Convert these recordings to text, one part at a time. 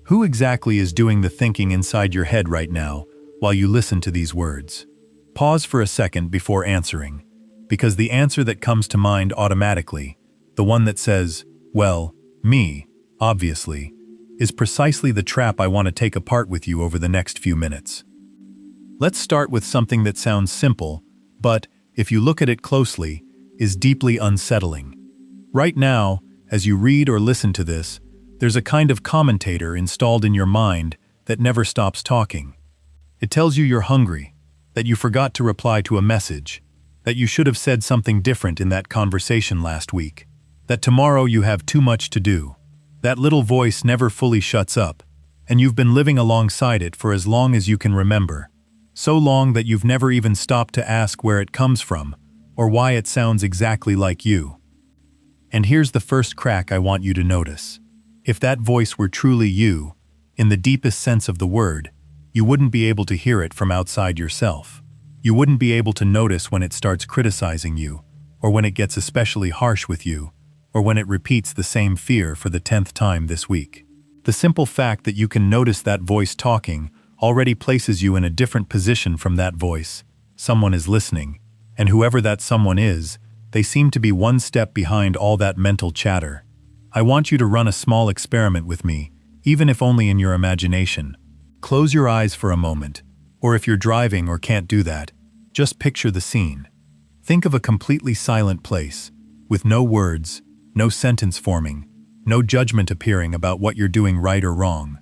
Who exactly is doing the thinking inside your head right now while you listen to these words? Pause for a second before answering, because the answer that comes to mind automatically, the one that says, well, me, obviously, is precisely the trap I want to take apart with you over the next few minutes. Let's start with something that sounds simple, but, if you look at it closely, is deeply unsettling. Right now, as you read or listen to this, there's a kind of commentator installed in your mind that never stops talking. It tells you you're hungry, that you forgot to reply to a message, that you should have said something different in that conversation last week, that tomorrow you have too much to do. That little voice never fully shuts up, and you've been living alongside it for as long as you can remember. So long that you've never even stopped to ask where it comes from, or why it sounds exactly like you. And here's the first crack I want you to notice. If that voice were truly you, in the deepest sense of the word, you wouldn't be able to hear it from outside yourself. You wouldn't be able to notice when it starts criticizing you, or when it gets especially harsh with you, or when it repeats the same fear for the 10th time this week. The simple fact that you can notice that voice talking already places you in a different position from that voice. Someone is listening, and whoever that someone is, they seem to be one step behind all that mental chatter. I want you to run a small experiment with me, even if only in your imagination. Close your eyes for a moment, or if you're driving or can't do that, just picture the scene. Think of a completely silent place, with no words, no sentence forming, no judgment appearing about what you're doing right or wrong.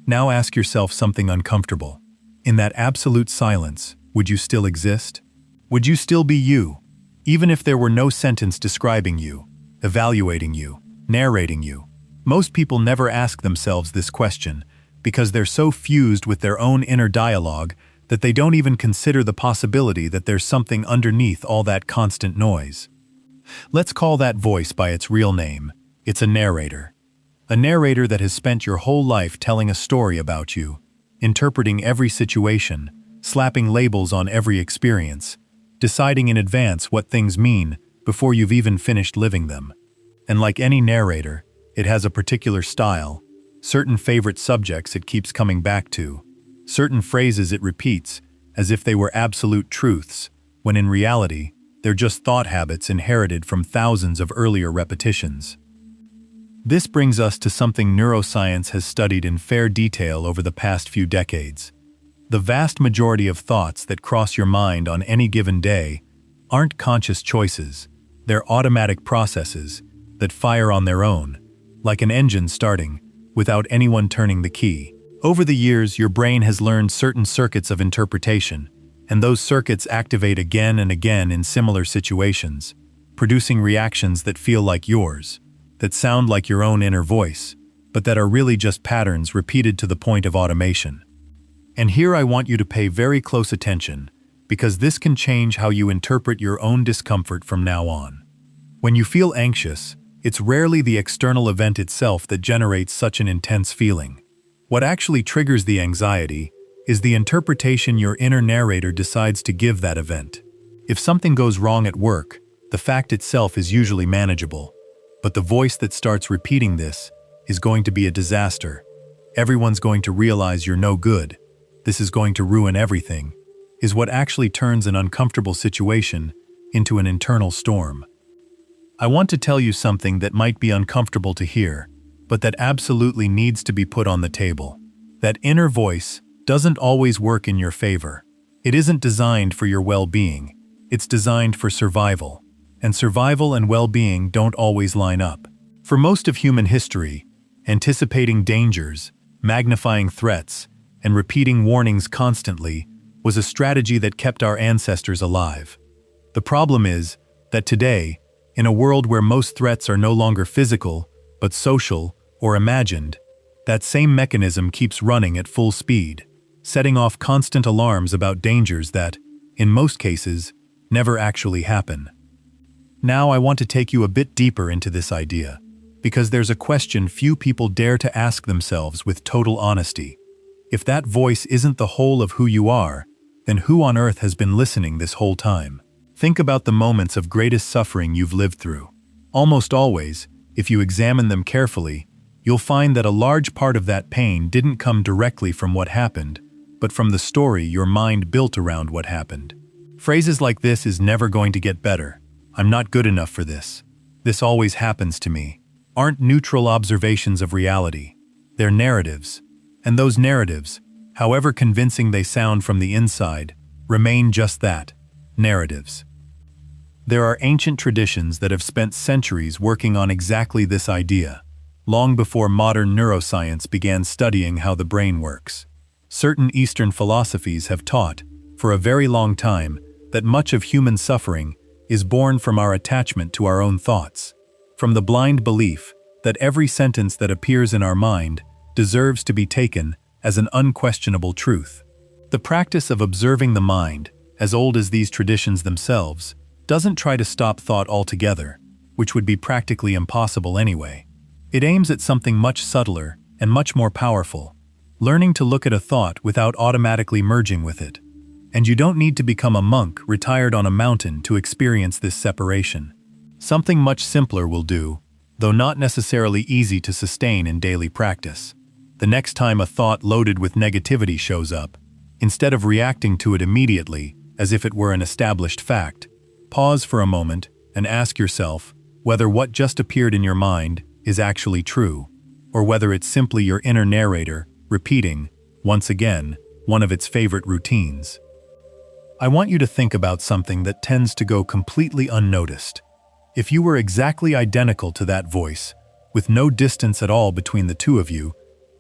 Now ask yourself something uncomfortable. In that absolute silence, would you still exist? Would you still be you? Even if there were no sentence describing you, evaluating you, narrating you. Most people never ask themselves this question because they're so fused with their own inner dialogue that they don't even consider the possibility that there's something underneath all that constant noise. Let's call that voice by its real name. It's a narrator. A narrator that has spent your whole life telling a story about you, interpreting every situation, slapping labels on every experience, deciding in advance what things mean before you've even finished living them. And like any narrator, it has a particular style, certain favorite subjects it keeps coming back to, certain phrases it repeats as if they were absolute truths, when in reality, they're just thought habits inherited from thousands of earlier repetitions. This brings us to something neuroscience has studied in fair detail over the past few decades. The vast majority of thoughts that cross your mind on any given day aren't conscious choices, they're automatic processes that fire on their own, like an engine starting, without anyone turning the key. Over the years, your brain has learned certain circuits of interpretation, and those circuits activate again and again in similar situations, producing reactions that feel like yours, that sound like your own inner voice, but that are really just patterns repeated to the point of automation. And here I want you to pay very close attention, because this can change how you interpret your own discomfort from now on. When you feel anxious, it's rarely the external event itself that generates such an intense feeling. What actually triggers the anxiety is the interpretation your inner narrator decides to give that event. If something goes wrong at work, the fact itself is usually manageable, but the voice that starts repeating this is going to be a disaster. Everyone's going to realize you're no good. This is going to ruin everything, is what actually turns an uncomfortable situation into an internal storm. I want to tell you something that might be uncomfortable to hear, but that absolutely needs to be put on the table. That inner voice doesn't always work in your favor. It isn't designed for your well-being. It's designed for survival. And survival and well-being don't always line up. For most of human history, anticipating dangers, magnifying threats, and repeating warnings constantly was a strategy that kept our ancestors alive. The problem is that today, in a world where most threats are no longer physical, but social or imagined, that same mechanism keeps running at full speed, setting off constant alarms about dangers that, in most cases, never actually happen. Now I want to take you a bit deeper into this idea, because there's a question few people dare to ask themselves with total honesty. If that voice isn't the whole of who you are, then who on earth has been listening this whole time? Think about the moments of greatest suffering you've lived through. Almost always, if you examine them carefully, you'll find that a large part of that pain didn't come directly from what happened, but from the story your mind built around what happened. Phrases like "this is never going to get better," "I'm not good enough for this," "this always happens to me," aren't neutral observations of reality. They're narratives. And those narratives, however convincing they sound from the inside, remain just that, narratives. There are ancient traditions that have spent centuries working on exactly this idea, long before modern neuroscience began studying how the brain works. Certain Eastern philosophies have taught, for a very long time, that much of human suffering is born from our attachment to our own thoughts, from the blind belief that every sentence that appears in our mind deserves to be taken as an unquestionable truth. The practice of observing the mind, as old as these traditions themselves, doesn't try to stop thought altogether, which would be practically impossible anyway. It aims at something much subtler and much more powerful, learning to look at a thought without automatically merging with it. And you don't need to become a monk retired on a mountain to experience this separation. Something much simpler will do, though not necessarily easy to sustain in daily practice. The next time a thought loaded with negativity shows up, instead of reacting to it immediately as if it were an established fact, pause for a moment and ask yourself whether what just appeared in your mind is actually true, or whether it's simply your inner narrator repeating, once again, one of its favorite routines. I want you to think about something that tends to go completely unnoticed. If you were exactly identical to that voice, with no distance at all between the two of you,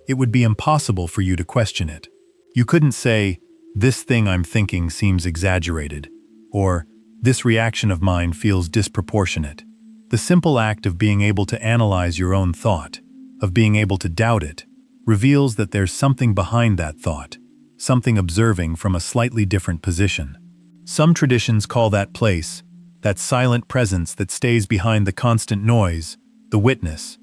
it would be impossible for you to question it. You couldn't say, "This thing I'm thinking seems exaggerated," or "This reaction of mine feels disproportionate." The simple act of being able to analyze your own thought, of being able to doubt it, reveals that there's something behind that thought, something observing from a slightly different position. Some traditions call that place, that silent presence that stays behind the constant noise, the witness.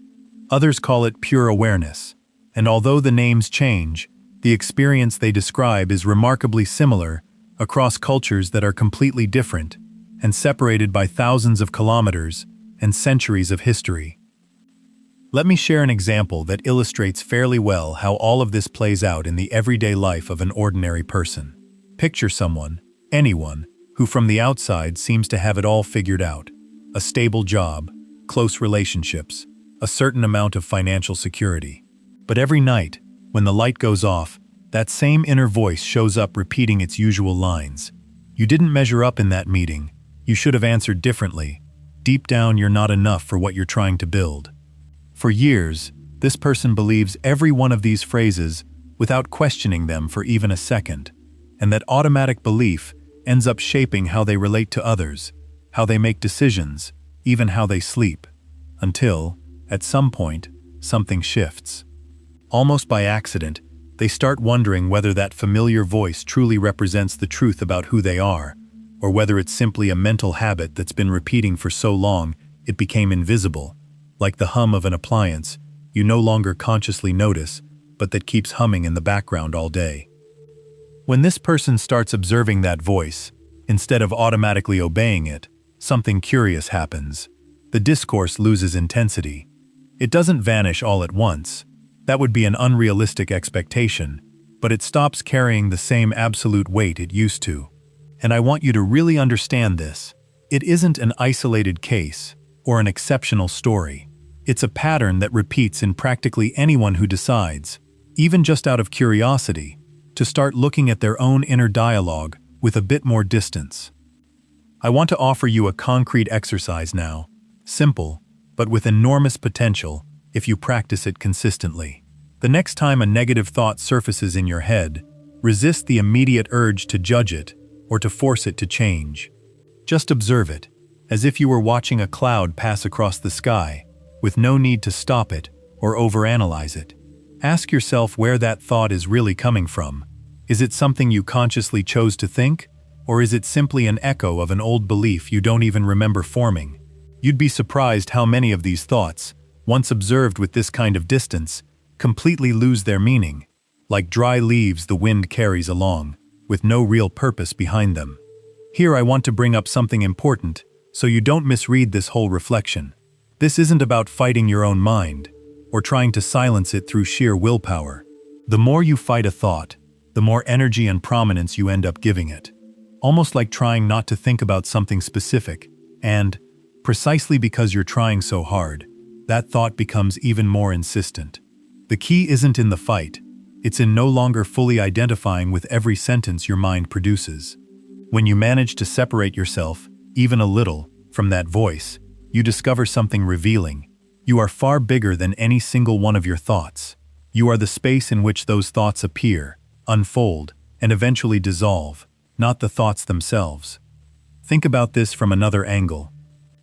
Others call it pure awareness. And although the names change, the experience they describe is remarkably similar across cultures that are completely different and separated by thousands of kilometers and centuries of history. Let me share an example that illustrates fairly well how all of this plays out in the everyday life of an ordinary person. Picture someone, anyone, who from the outside seems to have it all figured out. A stable job, close relationships, a certain amount of financial security. But every night, when the light goes off, that same inner voice shows up repeating its usual lines. "You didn't measure up in that meeting. You should have answered differently. Deep down, you're not enough for what you're trying to build." For years, this person believes every one of these phrases without questioning them for even a second, and that automatic belief ends up shaping how they relate to others, how they make decisions, even how they sleep, until, at some point, something shifts. Almost by accident, they start wondering whether that familiar voice truly represents the truth about who they are, or whether it's simply a mental habit that's been repeating for so long it became invisible, like the hum of an appliance you no longer consciously notice, but that keeps humming in the background all day. When this person starts observing that voice, instead of automatically obeying it, something curious happens. The discourse loses intensity. It doesn't vanish all at once. That would be an unrealistic expectation, but it stops carrying the same absolute weight it used to. And I want you to really understand this. It isn't an isolated case or an exceptional story. It's a pattern that repeats in practically anyone who decides, even just out of curiosity, to start looking at their own inner dialogue with a bit more distance. I want to offer you a concrete exercise now, simple, but with enormous potential if you practice it consistently. The next time a negative thought surfaces in your head, resist the immediate urge to judge it or to force it to change. Just observe it, as if you were watching a cloud pass across the sky, with no need to stop it or overanalyze it. Ask yourself where that thought is really coming from. Is it something you consciously chose to think, or is it simply an echo of an old belief you don't even remember forming? You'd be surprised how many of these thoughts, once observed with this kind of distance, completely lose their meaning, like dry leaves the wind carries along, with no real purpose behind them. Here I want to bring up something important, so you don't misread this whole reflection. This isn't about fighting your own mind. or trying to silence it through sheer willpower. The more you fight a thought, the more energy and prominence you end up giving it. Almost like trying not to think about something specific, and, precisely because you're trying so hard, that thought becomes even more insistent. The key isn't in the fight, it's in no longer fully identifying with every sentence your mind produces. When you manage to separate yourself, even a little, from that voice, you discover something revealing. You are far bigger than any single one of your thoughts. You are the space in which those thoughts appear, unfold, and eventually dissolve, not the thoughts themselves. Think about this from another angle.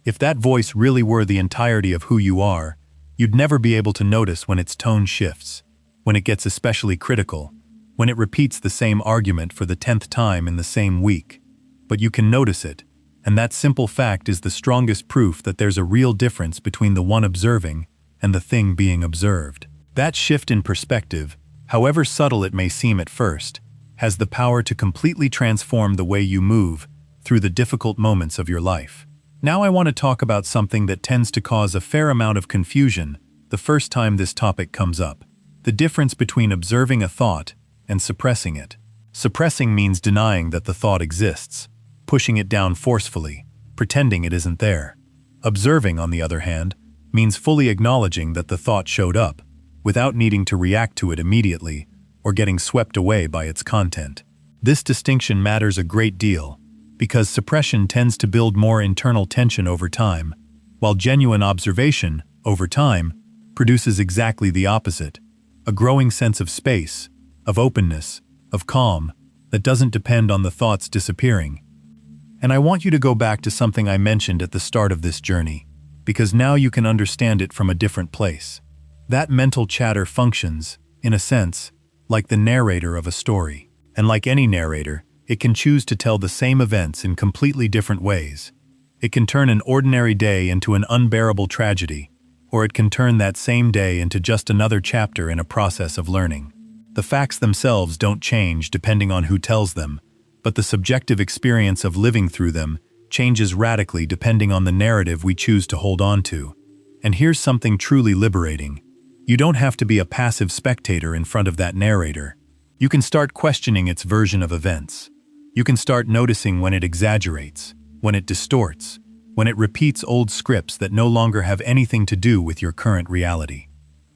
If that voice really were the entirety of who you are, you'd never be able to notice when its tone shifts, when it gets especially critical, when it repeats the same argument for the 10th time in the same week. But you can notice it, and that simple fact is the strongest proof that there's a real difference between the one observing and the thing being observed. That shift in perspective, however subtle it may seem at first, has the power to completely transform the way you move through the difficult moments of your life. Now I want to talk about something that tends to cause a fair amount of confusion the first time this topic comes up: the difference between observing a thought and suppressing it. Suppressing means denying that the thought exists, pushing it down forcefully, pretending it isn't there. Observing, on the other hand, means fully acknowledging that the thought showed up, without needing to react to it immediately or getting swept away by its content. This distinction matters a great deal, because suppression tends to build more internal tension over time, while genuine observation, over time, produces exactly the opposite: a growing sense of space, of openness, of calm, that doesn't depend on the thoughts disappearing. And I want you to go back to something I mentioned at the start of this journey, because now you can understand it from a different place. That mental chatter functions, in a sense, like the narrator of a story. And like any narrator, it can choose to tell the same events in completely different ways. It can turn an ordinary day into an unbearable tragedy, or it can turn that same day into just another chapter in a process of learning. The facts themselves don't change depending on who tells them, but the subjective experience of living through them changes radically depending on the narrative we choose to hold on to. And here's something truly liberating. You don't have to be a passive spectator in front of that narrator. You can start questioning its version of events. You can start noticing when it exaggerates, when it distorts, when it repeats old scripts that no longer have anything to do with your current reality.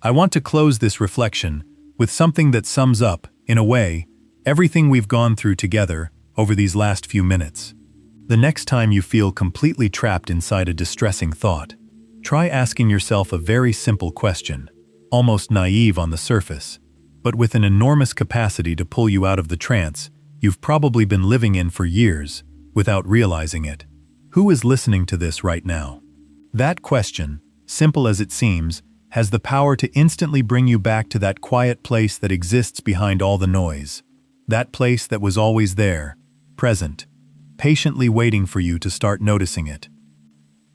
I want to close this reflection with something that sums up, in a way, everything we've gone through together over these last few minutes. The next time you feel completely trapped inside a distressing thought, try asking yourself a very simple question, almost naive on the surface, but with an enormous capacity to pull you out of the trance you've probably been living in for years without realizing it. Who is listening to this right now? That question, simple as it seems, has the power to instantly bring you back to that quiet place that exists behind all the noise. That place that was always there, present, patiently waiting for you to start noticing it.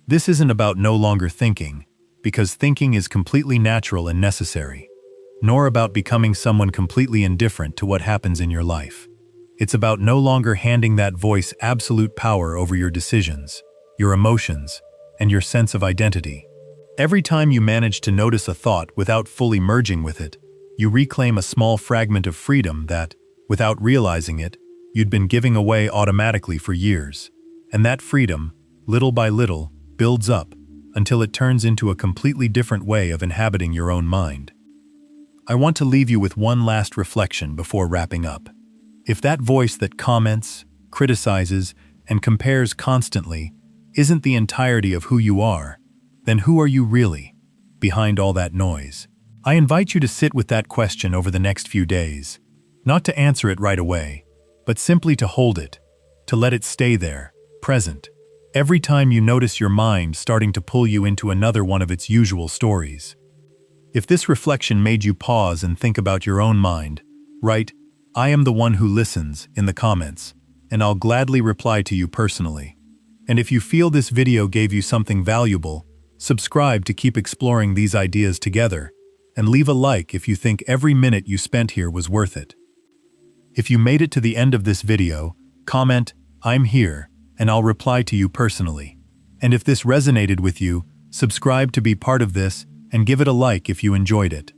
This isn't about no longer thinking, because thinking is completely natural and necessary, nor about becoming someone completely indifferent to what happens in your life. It's about no longer handing that voice absolute power over your decisions, your emotions, and your sense of identity. Every time you manage to notice a thought without fully merging with it, you reclaim a small fragment of freedom that, without realizing it, you'd been giving away automatically for years. And that freedom, little by little, builds up until it turns into a completely different way of inhabiting your own mind. I want to leave you with one last reflection before wrapping up. If that voice that comments, criticizes, and compares constantly isn't the entirety of who you are, then who are you really, behind all that noise? I invite you to sit with that question over the next few days, not to answer it right away, but simply to hold it, to let it stay there, present, every time you notice your mind starting to pull you into another one of its usual stories. If this reflection made you pause and think about your own mind, write, "I am the one who listens," in the comments, and I'll gladly reply to you personally. And if you feel this video gave you something valuable, subscribe to keep exploring these ideas together, and leave a like if you think every minute you spent here was worth it. If you made it to the end of this video, comment, "I'm here," and I'll reply to you personally. And if this resonated with you, subscribe to be part of this and give it a like if you enjoyed it.